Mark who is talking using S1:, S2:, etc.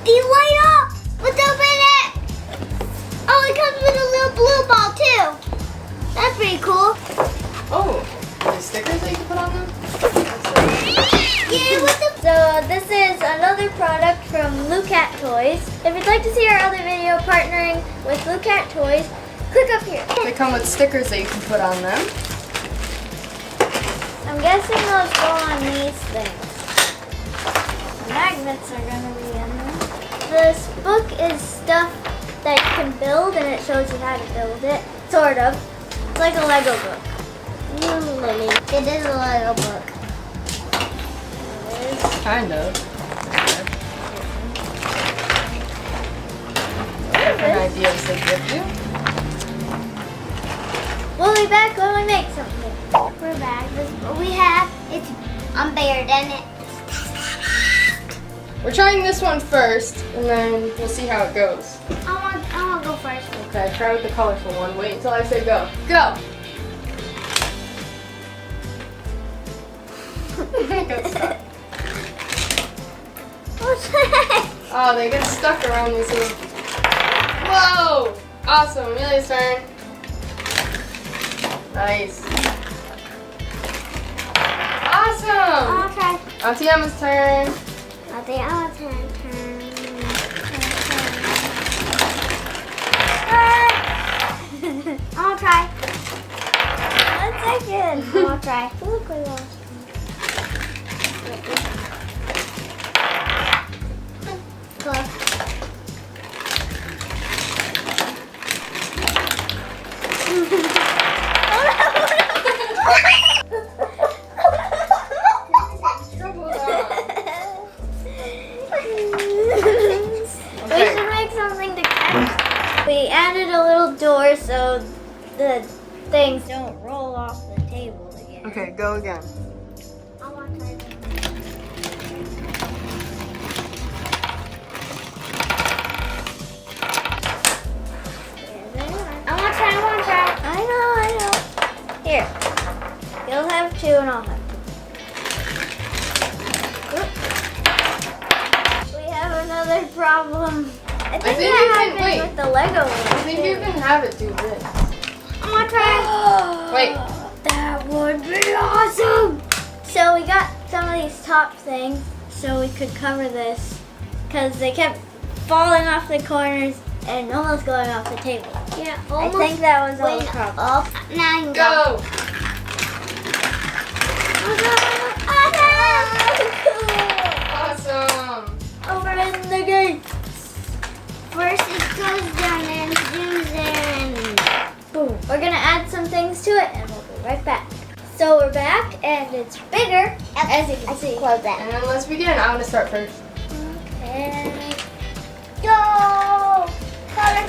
S1: They light up! Let's open it! Oh, it comes with a little blue ball too. That's pretty cool.
S2: Oh, are there stickers that you can put on them?
S1: Yeah, with the... So this is another product from LUKAT Toys. If you'd like to see our other video partnering with LUKAT Toys, click up here.
S2: They come with stickers that you can put on them.
S1: I'm guessing those go on these things. Magnets are gonna be in there. This book is stuff that you can build, and it shows you how to build it. Sort of. It's like a Lego book. Lily. It is a Lego book. It is.
S2: Kind of.
S1: What is
S2: Different
S1: this?
S2: ideas they give you.
S1: We'll be back when we make something. We're back. This what we have, it's unbared in it.
S2: We're trying this one first, and then we'll see how it goes.
S1: I want to go first.
S2: Okay, try with the colorful one. Wait until I say go. Go! Got stuck.
S1: What's that?
S2: Oh, they get stuck around these little... Whoa! Awesome, Amelia's turn. Nice. Awesome!
S1: Okay.
S2: Auntie Emma's turn.
S1: I think I'll turn. I'll try. 1 second. I'll try. Look, we lost. Go. We should make something to catch. We added a little door so the things don't roll off the table again.
S2: Okay, go again.
S1: I want to try this. I want to try. I know. Here. You'll have 2 and I'll have 2. We have another problem. I think
S2: you
S1: that
S2: can-
S1: happened
S2: wait.
S1: with the Lego one.
S2: I think you can have it do this.
S1: I want to try.
S2: Wait.
S1: That would be awesome. So we got some of these top things so we could cover this because they kept falling off the corners and almost going off the table. Yeah, almost. I think that was all the problem. Up. Now you can go.
S2: Go! Awesome!
S1: Open the gate. First it goes down and zooms in. Boom. We're gonna add some things to it and we'll be right back. So we're back and it's bigger, as you can see. Close that.
S2: And then let's begin. I'm gonna start first.
S1: Okay. Go! Color,